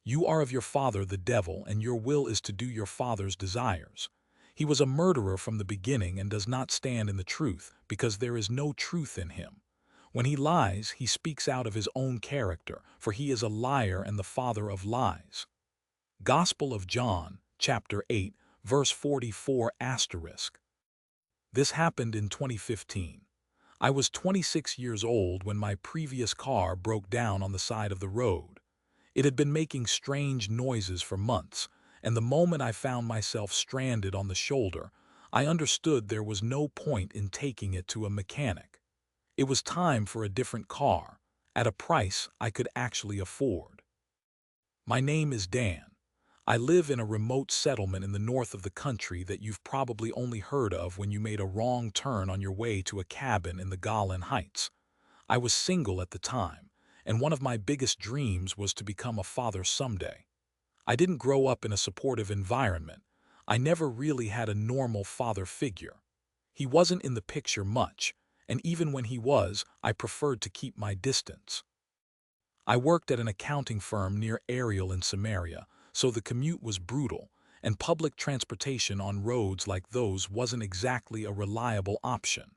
You are of your father the devil, and your will is to do your father's desires. He was a murderer from the beginning and does not stand in the truth, because there is no truth in him. When he lies, he speaks out of his own character, for he is a liar and the father of lies. Gospel of John, chapter 8, verse 44 asterisk. This happened in 2015. I was 26 years old when my previous car broke down on the side of the road. It had been making strange noises for months, and the moment I found myself stranded on the shoulder, I understood there was no point in taking it to a mechanic. It was time for a different car, at a price I could actually afford. My name is Dan. I live in a remote settlement in the north of the country that you've probably only heard of when you made a wrong turn on your way to a cabin in the Golan Heights. I was single at the time, and one of my biggest dreams was to become a father someday. I didn't grow up in a supportive environment. I never really had a normal father figure. He wasn't in the picture much, and even when he was, I preferred to keep my distance. I worked at an accounting firm near Ariel in Samaria, so the commute was brutal, and public transportation on roads like those wasn't exactly a reliable option.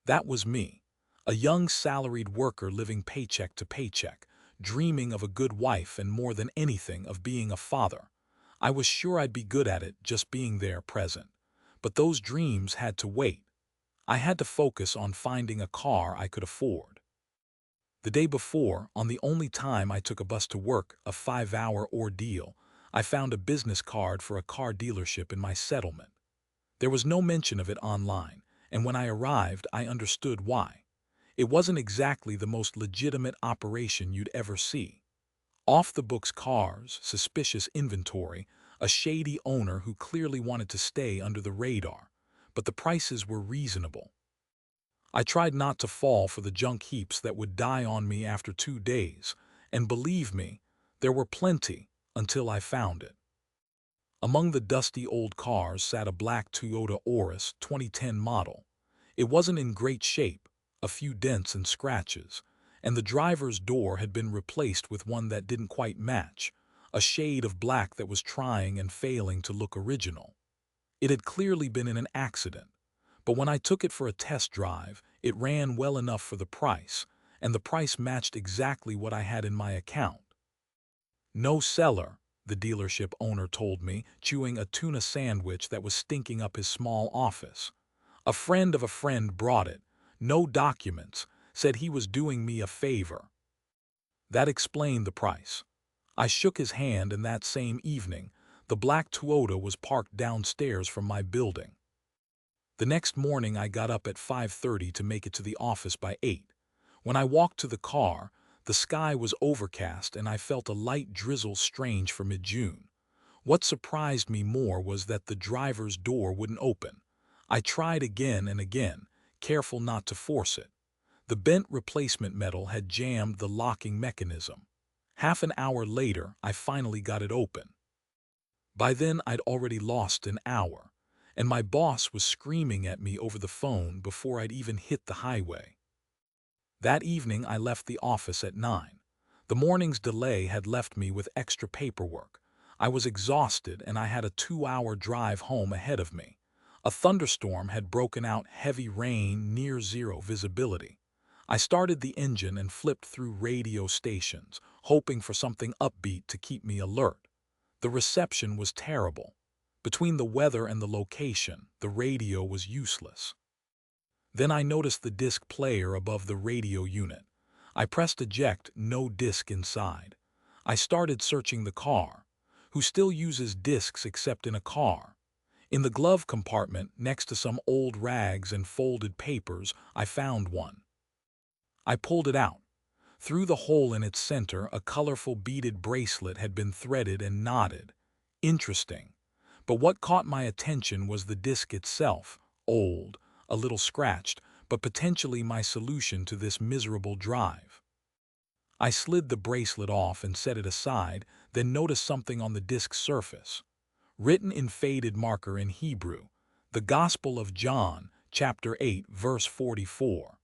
That was me, a young salaried worker living paycheck to paycheck, dreaming of a good wife and more than anything of being a father. I was sure I'd be good at it just being there present. But those dreams had to wait. I had to focus on finding a car I could afford. The day before, on the only time I took a bus to work, a 5-hour ordeal, I found a business card for a car dealership in my settlement. There was no mention of it online, and when I arrived, I understood why. It wasn't exactly the most legitimate operation you'd ever see. Off-the-books cars, suspicious inventory, a shady owner who clearly wanted to stay under the radar, but the prices were reasonable. I tried not to fall for the junk heaps that would die on me after 2 days, and believe me, there were plenty until I found it. Among the dusty old cars sat a black Toyota Auris 2010 model. It wasn't in great shape, a few dents and scratches, and the driver's door had been replaced with one that didn't quite match, a shade of black that was trying and failing to look original. It had clearly been in an accident, but when I took it for a test drive, it ran well enough for the price, and the price matched exactly what I had in my account. No seller, the dealership owner told me, chewing a tuna sandwich that was stinking up his small office. A friend of a friend brought it, no documents, said he was doing me a favor. That explained the price. I shook his hand, and that same evening, the black Toyota was parked downstairs from my building. The next morning I got up at 5:30 to make it to the office by 8. When I walked to the car, the sky was overcast and I felt a light drizzle, strange for mid-June. What surprised me more was that the driver's door wouldn't open. I tried again and again, careful not to force it. The bent replacement metal had jammed the locking mechanism. Half an hour later, I finally got it open. By then, I'd already lost an hour, and my boss was screaming at me over the phone before I'd even hit the highway. That evening, I left the office at 9. The morning's delay had left me with extra paperwork. I was exhausted, and I had a 2-hour drive home ahead of me. A thunderstorm had broken out, heavy rain, near zero visibility. I started the engine and flipped through radio stations, hoping for something upbeat to keep me alert. The reception was terrible. Between the weather and the location, the radio was useless. Then I noticed the disc player above the radio unit. I pressed eject, no disc inside. I started searching the car. Who still uses discs except in a car? In the glove compartment, next to some old rags and folded papers, I found one. I pulled it out. Through the hole in its center, a colorful beaded bracelet had been threaded and knotted. Interesting. But what caught my attention was the disc itself, old, a little scratched, but potentially my solution to this miserable drive. I slid the bracelet off and set it aside, then noticed something on the disc's surface. Written in faded marker in Hebrew, the Gospel of John, chapter 8, verse 44.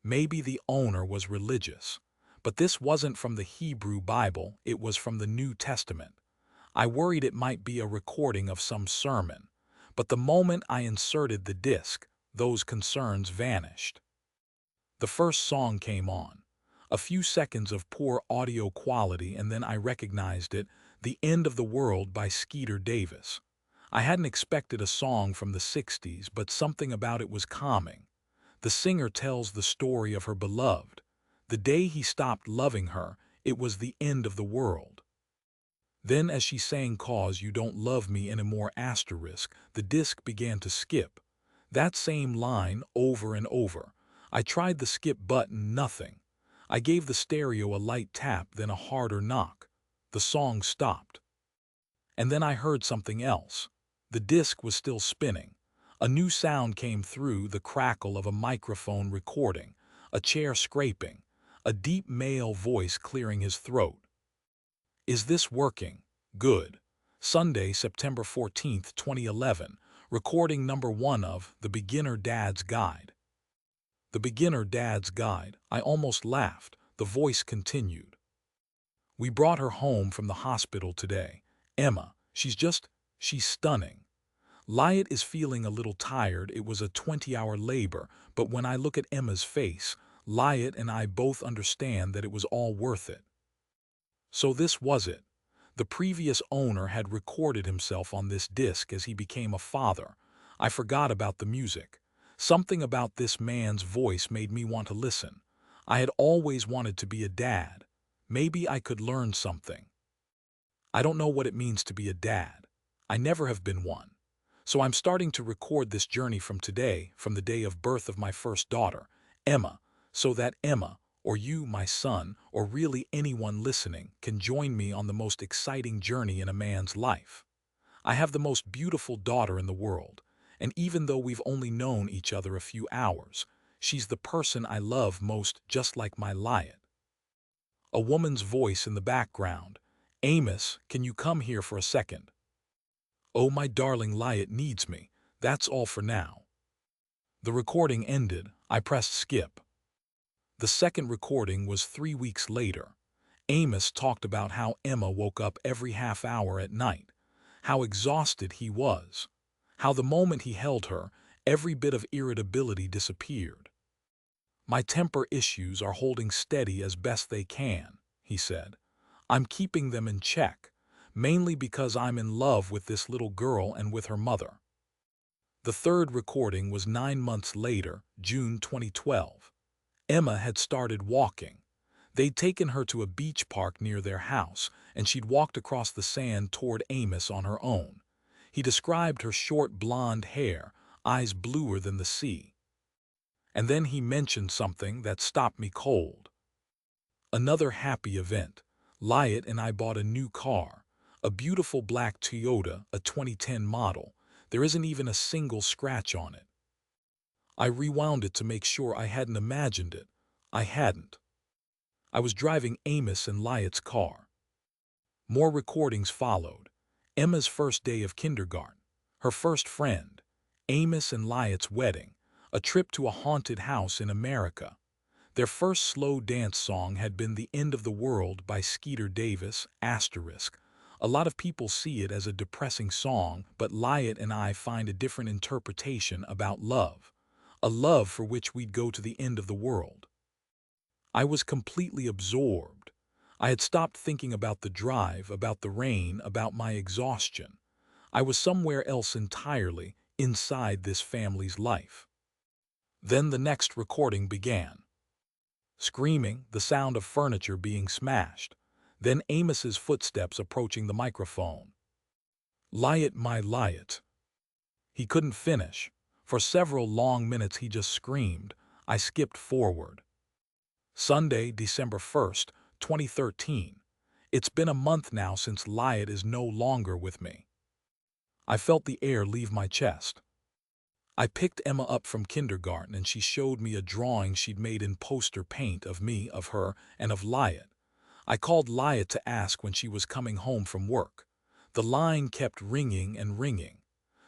Maybe the owner was religious, But this wasn't from the Hebrew Bible, it was from the New Testament. I worried it might be a recording of some sermon. But the moment I inserted the disc, those concerns vanished. The first song came on. A few seconds of poor audio quality and then I recognized it, The End of the World by Skeeter Davis. I hadn't expected a song from the 60s, but something about it was calming. The singer tells the story of her beloved. The day he stopped loving her, it was the end of the world. Then as she sang "'Cause You Don't Love Me" anymore asterisk, the disc began to skip. That same line over and over. I tried the skip button, nothing. I gave the stereo a light tap, then a harder knock. The song stopped. And then I heard something else. The disc was still spinning. A new sound came through, the crackle of a microphone recording, a chair scraping, a deep male voice clearing his throat. Is this working? Good. Sunday, September 14th, 2011. Recording number 1 of The Beginner Dad's Guide. The Beginner Dad's Guide. I almost laughed. The voice continued. We brought her home from the hospital today. Emma. She's stunning. Lyatt is feeling a little tired. It was a 20-hour labor, but when I look at Emma's face, Lyatt and I both understand that it was all worth it. So this was it. The previous owner had recorded himself on this disc as he became a father. I forgot about the music. Something about this man's voice made me want to listen. I had always wanted to be a dad. Maybe I could learn something. I don't know what it means to be a dad. I never have been one. So I'm starting to record this journey from today, from the day of birth of my first daughter, Emma, so that Emma, or you, my son, or really anyone listening, can join me on the most exciting journey in a man's life. I have the most beautiful daughter in the world, and even though we've only known each other a few hours, she's the person I love most, just like my Lyatt. A woman's voice in the background. Amos, can you come here for a second? Oh, my darling, Lyatt needs me. That's all for now. The recording ended. I pressed skip. The second recording was 3 weeks later. Amos talked about how Emma woke up every half hour at night, how exhausted he was, how the moment he held her, every bit of irritability disappeared. My temper issues are holding steady as best they can, he said. I'm keeping them in check, mainly because I'm in love with this little girl and with her mother. The third recording was 9 months later, June 2012. Emma had started walking. They'd taken her to a beach park near their house, and she'd walked across the sand toward Amos on her own. He described her short blonde hair, eyes bluer than the sea. And then he mentioned something that stopped me cold. Another happy event. Lyatt and I bought a new car, a beautiful black Toyota, a 2010 model. There isn't even a single scratch on it. I rewound it to make sure I hadn't imagined it. I hadn't. I was driving Amos and Lyatt's car. More recordings followed. Emma's first day of kindergarten, her first friend, Amos and Lyatt's wedding, a trip to a haunted house in America. Their first slow dance song had been The End of the World by Skeeter Davis, asterisk. A lot of people see it as a depressing song, but Lyatt and I find a different interpretation about love. A love for which we'd go to the end of the world. I was completely absorbed. I had stopped thinking about the drive, about the rain, about my exhaustion. I was somewhere else entirely, inside this family's life. Then the next recording began. Screaming, the sound of furniture being smashed. Then Amos's footsteps approaching the microphone. Lyatt, my Lyatt. He couldn't finish. For several long minutes he just screamed. I skipped forward. Sunday, December 1st, 2013. It's been a month now since Lyatt is no longer with me. I felt the air leave my chest. I picked Emma up from kindergarten and she showed me a drawing she'd made in poster paint of me, of her, and of Lyatt. I called Lyatt to ask when she was coming home from work. The line kept ringing and ringing.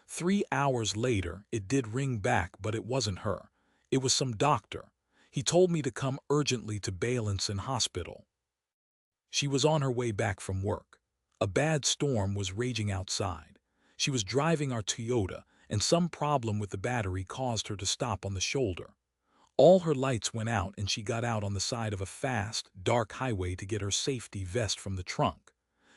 3 hours later, it did ring back, but it wasn't her. It was some doctor. He told me to come urgently to Balinson Hospital. She was on her way back from work. A bad storm was raging outside. She was driving our Toyota, and some problem with the battery caused her to stop on the shoulder. All her lights went out and she got out on the side of a fast, dark highway to get her safety vest from the trunk.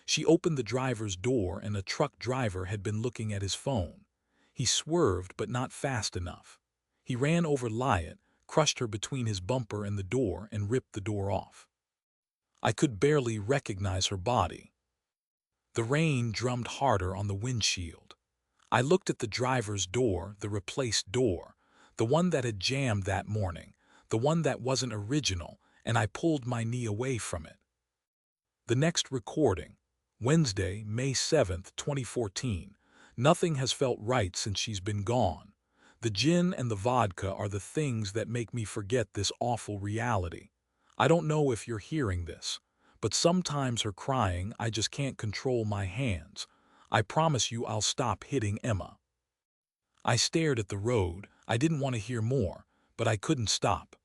She opened the driver's door and a truck driver had been looking at his phone. He swerved but not fast enough. He ran over Lyot, crushed her between his bumper and the door and ripped the door off. I could barely recognize her body. The rain drummed harder on the windshield. I looked at the driver's door, the replaced door, the one that had jammed that morning, the one that wasn't original, and I pulled my knee away from it. The next recording, Wednesday, May 7th, 2014. Nothing has felt right since she's been gone. The gin and the vodka are the things that make me forget this awful reality. I don't know if you're hearing this, but sometimes her crying, I just can't control my hands. I promise you I'll stop hitting Emma. I stared at the road. I didn't want to hear more, but I couldn't stop.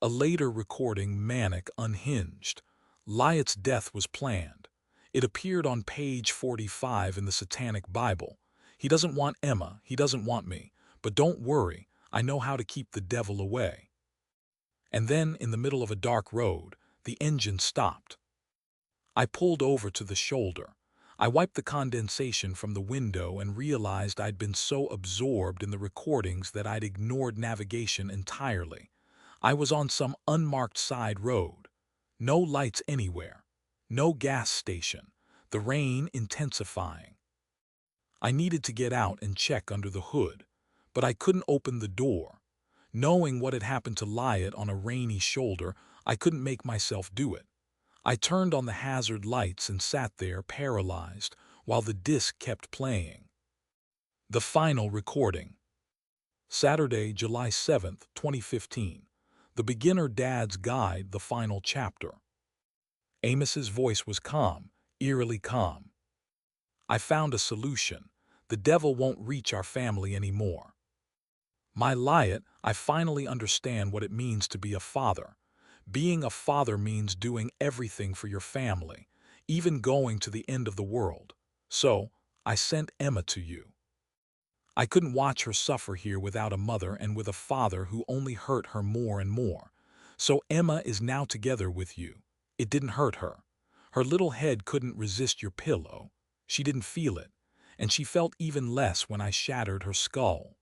A later recording, manic, unhinged. Lyot's death was planned. It appeared on page 45 in the Satanic Bible. He doesn't want Emma, he doesn't want me, but don't worry, I know how to keep the devil away. And then, in the middle of a dark road, the engine stopped. I pulled over to the shoulder. I wiped the condensation from the window and realized I'd been so absorbed in the recordings that I'd ignored navigation entirely. I was on some unmarked side road. No lights anywhere. No gas station. The rain intensifying. I needed to get out and check under the hood, but I couldn't open the door. Knowing what had happened to Lyot on a rainy shoulder, I couldn't make myself do it. I turned on the hazard lights and sat there paralyzed while the disc kept playing. The final recording. Saturday, July 7th, 2015. The Beginner Dad's Guide, the final chapter. Amos's voice was calm, eerily calm. I found a solution. The devil won't reach our family anymore. My Lyot, I finally understand what it means to be a father. Being a father means doing everything for your family, even going to the end of the world. So, I sent Emma to you. I couldn't watch her suffer here without a mother and with a father who only hurt her more and more. So Emma is now together with you. It didn't hurt her. Her little head couldn't resist your pillow. She didn't feel it, and she felt even less when I shattered her skull.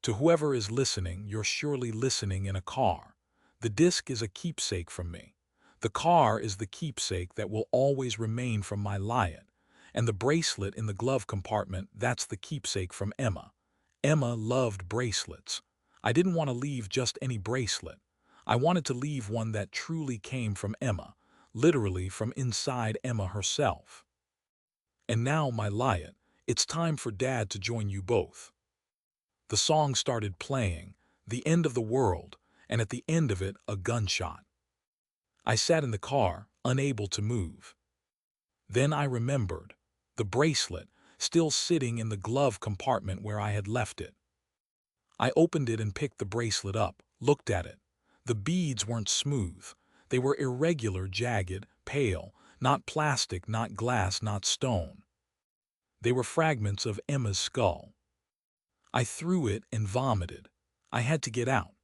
To whoever is listening, you're surely listening in a car. The disc is a keepsake from me. The car is the keepsake that will always remain from my Lyot. And the bracelet in the glove compartment, that's the keepsake from Emma. Emma loved bracelets. I didn't want to leave just any bracelet. I wanted to leave one that truly came from Emma, literally from inside Emma herself. And now, my Lyot, it's time for Dad to join you both. The song started playing, The End of the World, and at the end of it, a gunshot. I sat in the car, unable to move. Then I remembered. The bracelet, still sitting in the glove compartment where I had left it. I opened it and picked the bracelet up, looked at it. The beads weren't smooth. They were irregular, jagged, pale, not plastic, not glass, not stone. They were fragments of Emma's skull. I threw it and vomited. I had to get out.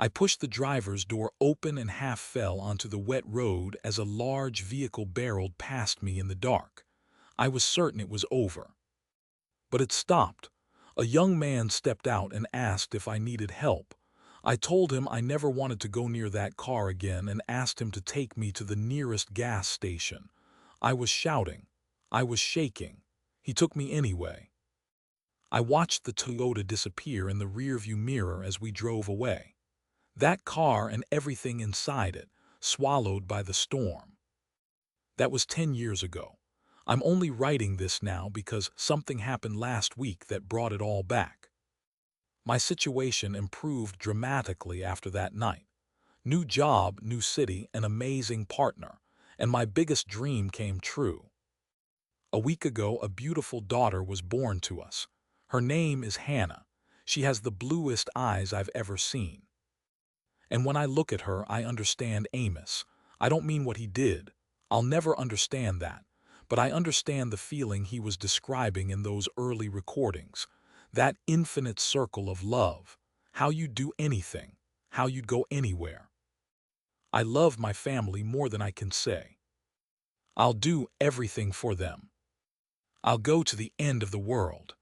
I pushed the driver's door open and half fell onto the wet road as a large vehicle barreled past me in the dark. I was certain it was over. But it stopped. A young man stepped out and asked if I needed help. I told him I never wanted to go near that car again and asked him to take me to the nearest gas station. I was shouting. I was shaking. He took me anyway. I watched the Toyota disappear in the rearview mirror as we drove away. That car and everything inside it, swallowed by the storm. That was 10 years ago. I'm only writing this now because something happened last week that brought it all back. My situation improved dramatically after that night. New job, new city, an amazing partner, and my biggest dream came true. A week ago, a beautiful daughter was born to us. Her name is Hannah. She has the bluest eyes I've ever seen. And when I look at her, I understand Amos. I don't mean what he did. I'll never understand that. But I understand the feeling he was describing in those early recordings. That infinite circle of love. How you'd do anything. How you'd go anywhere. I love my family more than I can say. I'll do everything for them. I'll go to the end of the world.